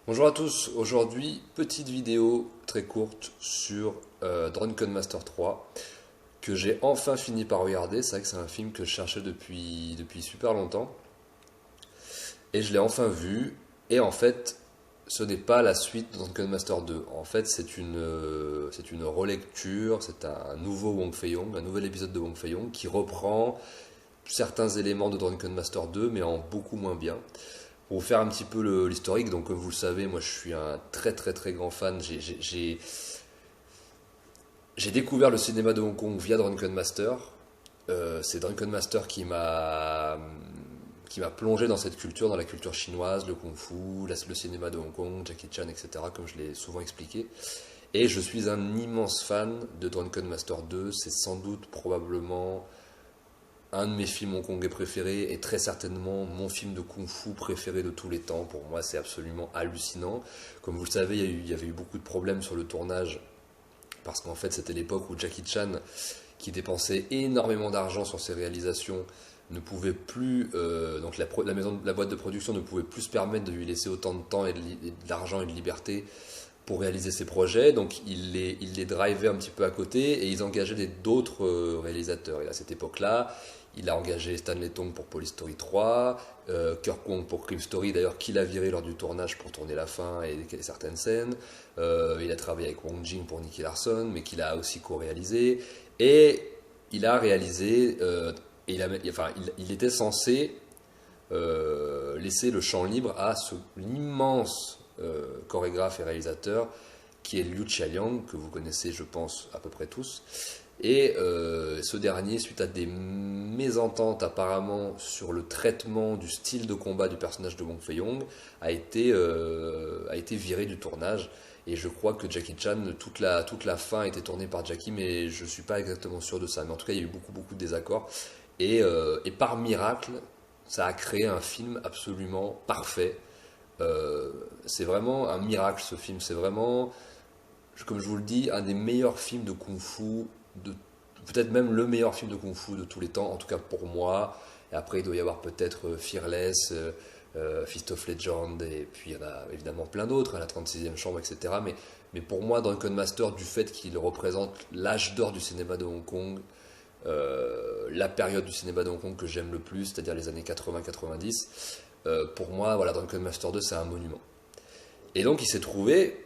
Bonjour à tous, aujourd'hui petite vidéo très courte sur Drunken Master 3 que j'ai enfin fini par regarder. C'est vrai que c'est un film que je cherchais depuis super longtemps et je l'ai enfin vu. Et en fait, ce n'est pas la suite de Drunken Master 2. En fait, c'est une relecture, c'est un nouveau Wong Fei-Hung, un nouvel épisode de Wong Fei-Hung qui reprend certains éléments de Drunken Master 2 mais en beaucoup moins bien. Pour vous faire un petit peu l'historique, donc comme vous le savez, moi je suis un très grand fan. J'ai découvert le cinéma de Hong Kong via Drunken Master. C'est Drunken Master qui m'a plongé dans cette culture, dans la culture chinoise, le kung-fu, le cinéma de Hong Kong, Jackie Chan, etc., comme je l'ai souvent expliqué. Et je suis un immense fan de Drunken Master 2. C'est sans doute, probablement, un de mes films hongkongais préférés et très certainement mon film de kung-fu préféré de tous les temps. Pour moi, c'est absolument hallucinant. Comme vous le savez, il y avait eu beaucoup de problèmes sur le tournage parce qu'en fait, c'était l'époque où Jackie Chan, qui dépensait énormément d'argent sur ses réalisations, ne pouvait plus, donc la boîte de production ne pouvait plus se permettre de lui laisser autant de temps et d'argent et de liberté pour réaliser ses projets, donc il les drivait un petit peu à côté et ils engageaient d'autres réalisateurs. Et à cette époque-là, il a engagé Stanley Tong pour Police Story 3, Kirk Wong pour Crime Story, d'ailleurs qu'il a viré lors du tournage pour tourner la fin et certaines scènes. Il a travaillé avec Wong Jing pour Nicky Larson, mais qu'il a aussi co-réalisé. Et il a réalisé, il était censé laisser le champ libre à l'immense chorégraphe et réalisateur qui est Liu Chialiang, que vous connaissez je pense à peu près tous. Et ce dernier, suite à des mésententes apparemment sur le traitement du style de combat du personnage de Wong Fei-Hung, a été viré du tournage. Et je crois que Jackie Chan, toute la fin a été tournée par Jackie, mais je ne suis pas exactement sûr de ça. Mais en tout cas, il y a eu beaucoup de désaccords. Et par miracle, ça a créé un film absolument parfait. C'est vraiment un miracle ce film. C'est vraiment, comme je vous le dis, un des meilleurs films de kung-fu, peut-être même le meilleur film de kung-fu de tous les temps, en tout cas pour moi. Et après, il doit y avoir peut-être Fearless, Fist of Legend, et puis il y en a évidemment plein d'autres, la 36e chambre, etc. Mais pour moi, Drunken Master, du fait qu'il représente l'âge d'or du cinéma de Hong Kong, la période du cinéma de Hong Kong que j'aime le plus, c'est-à-dire les années 80-90, pour moi, voilà, Drunken Master 2, c'est un monument. Et donc, il s'est trouvé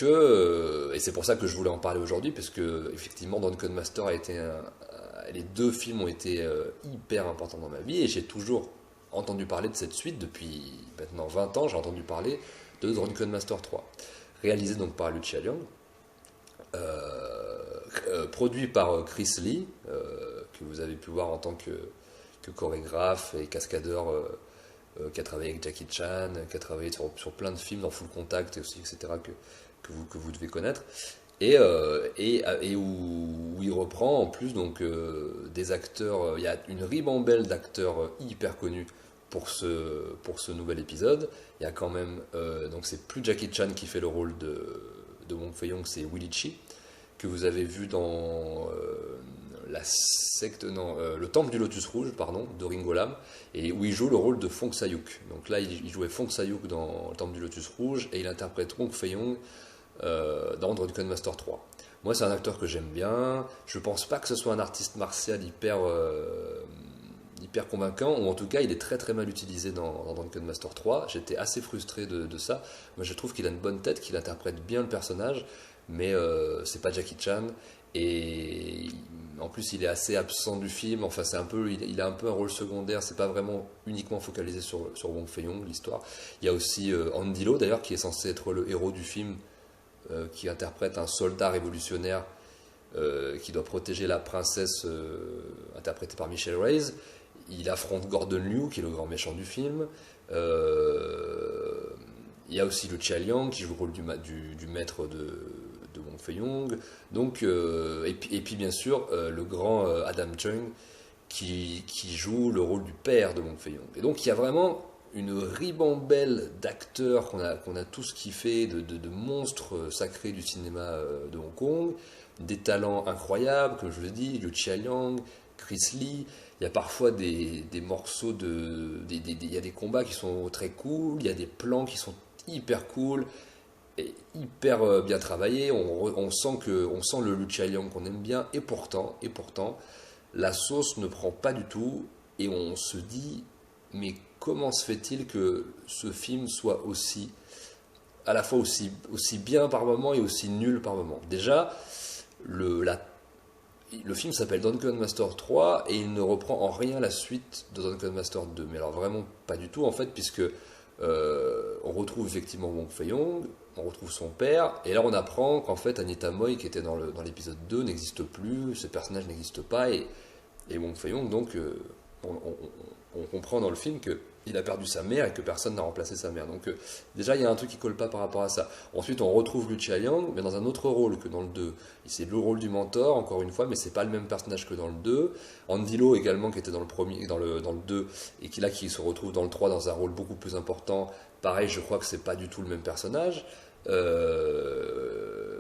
et c'est pour ça que je voulais en parler aujourd'hui, parce que effectivement, Drunken Master les deux films ont été hyper importants dans ma vie, et j'ai toujours entendu parler de cette suite depuis maintenant 20 ans. J'ai entendu parler de Drunken Master 3, réalisé donc par Liu Chialiang, produit par Chris Lee, que vous avez pu voir en tant que chorégraphe et cascadeur, qui a travaillé avec Jackie Chan, qui a travaillé sur plein de films, dans Full Contact aussi, etc., que vous devez connaître, et où il reprend en plus donc, des acteurs. Il y a une ribambelle d'acteurs hyper connus pour ce nouvel épisode. Il y a quand même, donc c'est plus Jackie Chan qui fait le rôle de Wong Fei-Hung, c'est Willie Chi, que vous avez vu dans le Temple du Lotus Rouge, pardon, de Ringo Lam, et où il joue le rôle de Fong Sayuk. Donc là, il jouait Fong Sayuk dans le Temple du Lotus Rouge, et il interprète Wong Fei-Hung dans Drunken Master 3. Moi, c'est un acteur que j'aime bien. Je pense pas que ce soit un artiste martial hyper convaincant, ou en tout cas, il est très mal utilisé dans Drunken Master 3. J'étais assez frustré de ça. Moi, je trouve qu'il a une bonne tête, qu'il interprète bien le personnage, mais c'est pas Jackie Chan. Et en plus, il est assez absent du film. Enfin, il a un peu un rôle secondaire. C'est pas vraiment uniquement focalisé sur Wong Fei-Hung, l'histoire. Il y a aussi Andy Lau, d'ailleurs, qui est censé être le héros du film, qui interprète un soldat révolutionnaire qui doit protéger la princesse, interprétée par Michelle Reyes. Il affronte Gordon Liu, qui est le grand méchant du film. Il y a aussi le Chialiang, qui joue le rôle du maître de Wong Fei-Hung. Donc, et puis bien sûr, le grand Adam Chung, qui joue le rôle du père de Wong Fei-Hung. Et donc, il y a vraiment une ribambelle d'acteurs qu'on a tous kiffé, de monstres sacrés du cinéma de Hong Kong, des talents incroyables, comme je vous l'ai dit, Liu Chialiang, Chris Lee. Il y a parfois des morceaux il y a des combats qui sont très cool, il y a des plans qui sont hyper cool et hyper bien travaillé. On sent le Lucia Liang qu'on aime bien, et pourtant, la sauce ne prend pas du tout, et on se dit, mais comment se fait-il que ce film soit à la fois aussi bien par moment et aussi nul par moment? Déjà, le film s'appelle Dungeon Master 3 et il ne reprend en rien la suite de Dungeon Master 2. Mais alors vraiment pas du tout en fait, puisque on retrouve effectivement Wong Fei-hung, on retrouve son père, et là on apprend qu'en fait Anita Mui, qui était dans l'épisode 2, n'existe plus, ce personnage n'existe pas, et Wong Fei-hung, donc on comprend dans le film qu'il a perdu sa mère et que personne n'a remplacé sa mère. Donc déjà il y a un truc qui colle pas par rapport à ça. Ensuite on retrouve Lucia Liang, mais dans un autre rôle que dans le 2. C'est le rôle du mentor, encore une fois, mais c'est pas le même personnage que dans le 2. Andy Lau également, qui était dans le premier, dans le 2, et qui se retrouve dans le 3 dans un rôle beaucoup plus important. Pareil, je crois que c'est pas du tout le même personnage.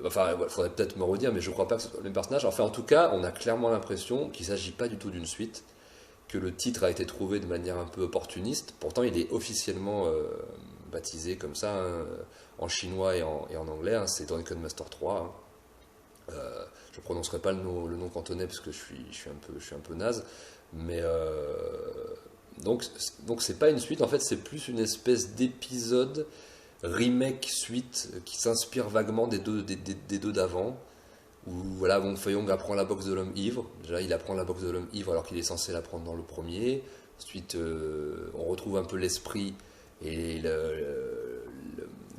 Enfin, il faudrait peut-être me redire, mais je crois pas que ce soit le même personnage. Enfin, en tout cas, on a clairement l'impression qu'il s'agit pas du tout d'une suite, que le titre a été trouvé de manière un peu opportuniste. Pourtant, il est officiellement baptisé comme ça, hein, en chinois et en anglais. Hein, c'est Drunken Master 3. Hein. Je ne prononcerai pas le nom cantonais parce que je suis un peu naze. Mais donc c'est pas une suite. En fait, c'est plus une espèce d'épisode remake suite qui s'inspire vaguement des deux d'avant. Où voilà, Wong Fei-hung apprend la boxe de l'homme ivre. Déjà, il apprend la boxe de l'homme ivre alors qu'il est censé l'apprendre dans le premier. Ensuite, on retrouve un peu l'esprit et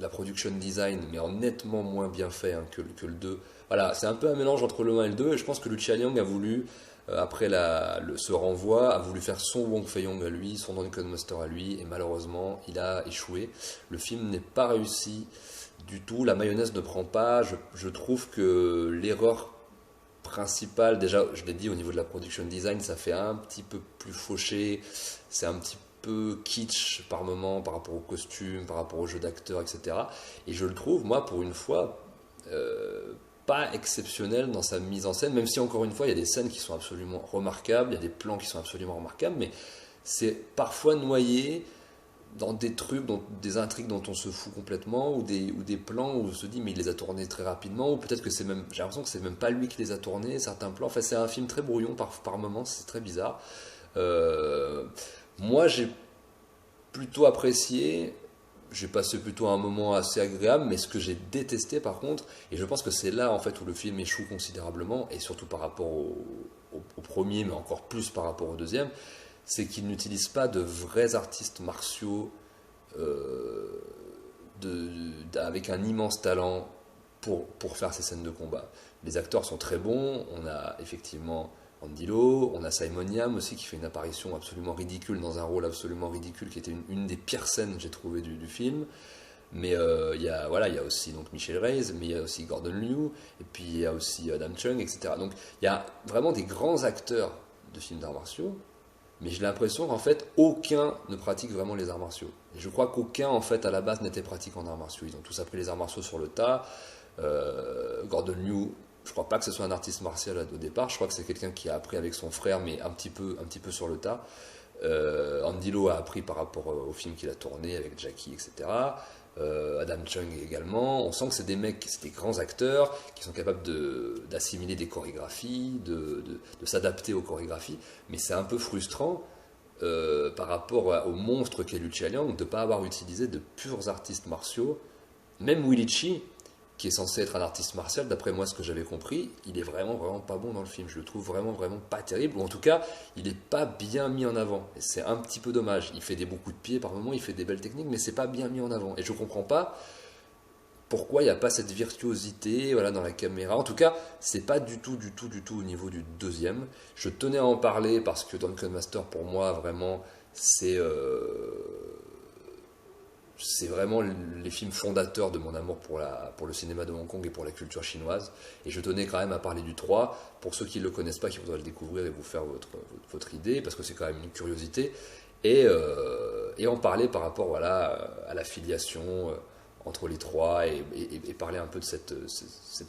la production design, mais en nettement moins bien fait, hein, que le 2. Voilà, c'est un peu un mélange entre le 1 et le 2, et je pense que Lucia Liang a voulu, après ce renvoi, a voulu faire son Wong Fei-hung à lui, son Drunken Master à lui, et malheureusement, il a échoué. Le film n'est pas réussi du tout, la mayonnaise ne prend pas. Je trouve que l'erreur principale, déjà je l'ai dit, au niveau de la production design, ça fait un petit peu plus fauché, c'est un petit peu kitsch par moment par rapport aux costumes, par rapport aux jeux d'acteurs, etc. Et je le trouve, moi, pour une fois, pas exceptionnel dans sa mise en scène, même si encore une fois il y a des scènes qui sont absolument remarquables, il y a des plans qui sont absolument remarquables, mais c'est parfois noyé dans des trucs, dans des intrigues dont on se fout complètement, ou des plans où on se dit mais il les a tournés très rapidement, ou peut-être que c'est même, j'ai l'impression que c'est même pas lui qui les a tournés, certains plans. Enfin, c'est un film très brouillon par moments, c'est très bizarre. Moi j'ai plutôt apprécié, j'ai passé plutôt un moment assez agréable, mais ce que j'ai détesté par contre, et je pense que c'est là en fait où le film échoue considérablement, et surtout par rapport au premier, mais encore plus par rapport au deuxième, c'est qu'il n'utilise pas de vrais artistes martiaux avec un immense talent pour faire ces scènes de combat. Les acteurs sont très bons, on a effectivement Andy Lau, on a Simon Yam aussi qui fait une apparition absolument ridicule dans un rôle absolument ridicule qui était une des pires scènes j'ai trouvé du film. Mais il y a aussi donc Michelle Reyes, mais il y a aussi Gordon Liu, et puis il y a aussi Adam Chung, etc. Donc il y a vraiment des grands acteurs de films d'arts martiaux, mais j'ai l'impression qu'en fait aucun ne pratique vraiment les arts martiaux. Et je crois qu'aucun en fait à la base n'était pratiquant en arts martiaux. Ils ont tous appris les arts martiaux sur le tas. Gordon Liu, je crois pas que ce soit un artiste martial au départ. Je crois que c'est quelqu'un qui a appris avec son frère, mais un petit peu sur le tas. Andy Lau a appris par rapport au film qu'il a tourné avec Jackie, etc. Adam Chung également. On sent que c'est des mecs, c'est des grands acteurs qui sont capables d'assimiler des chorégraphies, de s'adapter aux chorégraphies, mais c'est un peu frustrant par rapport au monstre qu'est Lucia Liang de ne pas avoir utilisé de purs artistes martiaux. Même Willie Chi, qui est censé être un artiste martial, d'après moi ce que j'avais compris, il est vraiment pas bon dans le film. Je le trouve vraiment pas terrible, ou en tout cas il n'est pas bien mis en avant, et c'est un petit peu dommage. Il fait des beaux coups de pied par moments, il fait des belles techniques, mais c'est pas bien mis en avant, et je comprends pas pourquoi il n'y a pas cette virtuosité, voilà, dans la caméra. En tout cas, c'est pas du tout au niveau du deuxième. Je tenais à en parler parce que Drunken Master, pour moi, vraiment, c'est vraiment les films fondateurs de mon amour pour le cinéma de Hong Kong et pour la culture chinoise. Et je tenais quand même à parler du 3, pour ceux qui ne le connaissent pas, qui voudraient le découvrir et vous faire votre idée, parce que c'est quand même une curiosité. Et en parler par rapport, voilà, à la filiation entre les trois, et parler un peu de cette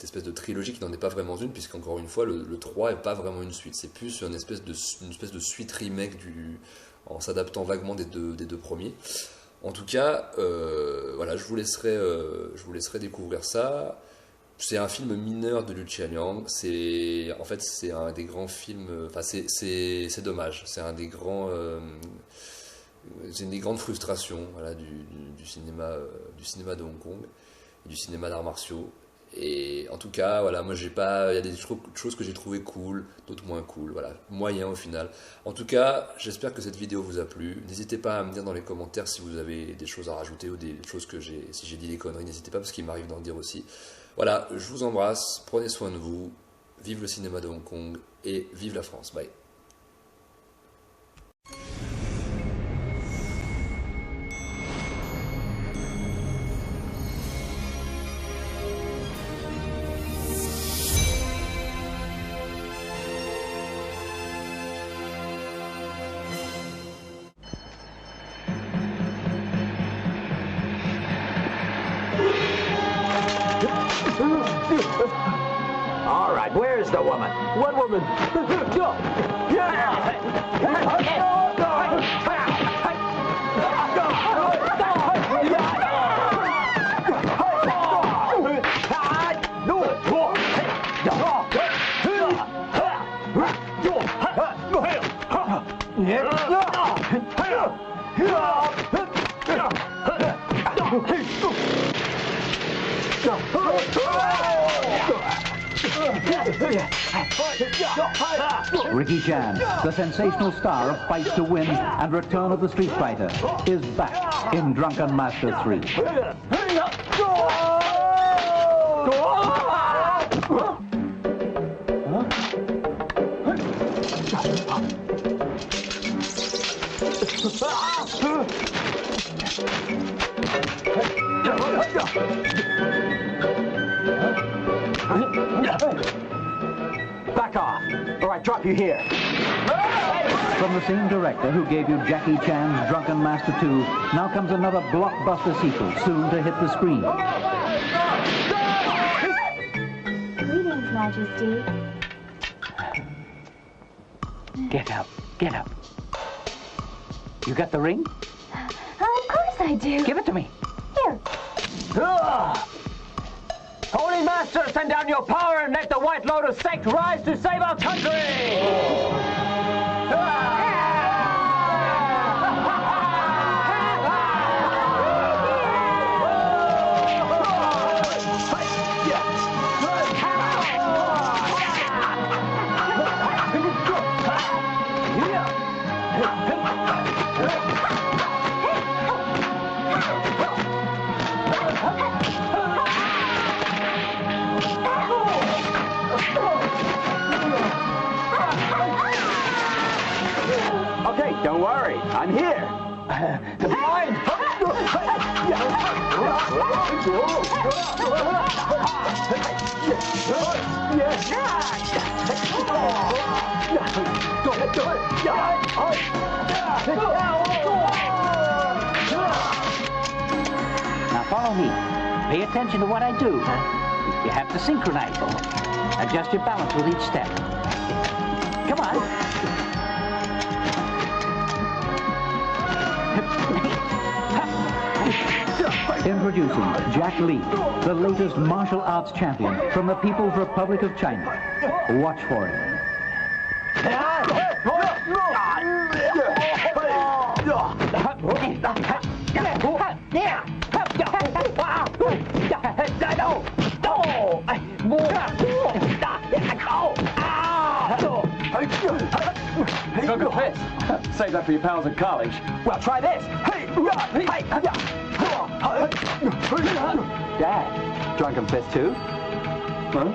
espèce de trilogie qui n'en est pas vraiment une, puisqu'encore une fois, le 3 n'est pas vraiment une suite. C'est plus une espèce de suite remake en s'adaptant vaguement des deux premiers. En tout cas, voilà, je vous laisserai découvrir ça. C'est un film mineur de Lucien Liang. En fait, c'est un des grands films. Enfin, c'est dommage. C'est un des grands. C'est une des grandes frustrations, voilà, du cinéma de Hong Kong et du cinéma d'arts martiaux. Et en tout cas, voilà, moi j'ai pas. Il y a des choses que j'ai trouvées cool, d'autres moins cool. Voilà, moyen au final. En tout cas, j'espère que cette vidéo vous a plu. N'hésitez pas à me dire dans les commentaires si vous avez des choses à rajouter ou des choses si j'ai dit des conneries, n'hésitez pas parce qu'il m'arrive d'en dire aussi. Voilà, je vous embrasse, prenez soin de vous, vive le cinéma de Hong Kong et vive la France. Bye. All right, where's the woman? What woman? Ricky Chan, the sensational star of Fights to Win and Return of the Street Fighter, is back in Drunken Master 3. Back off, or I drop you here. From the same director who gave you Jackie Chan's Drunken Master 2, now comes another blockbuster sequel, soon to hit the screen. Greetings, Majesty. Get up, get up. You got the ring? Oh, of course I do. Give it to me. Here. Holy Master, send down your power and let the White Lotus sect rise to save our country! Okay, don't worry, I'm here. Blind! Now follow me. Pay attention to what I do. You have to synchronize. Adjust your balance with each step. Come on. Introducing Jack Lee, the latest martial arts champion from the People's Republic of China. Watch for it. Drunken Fist. Save that for your pals at college. Well, try this. Dad, Drunken Fist too? Huh?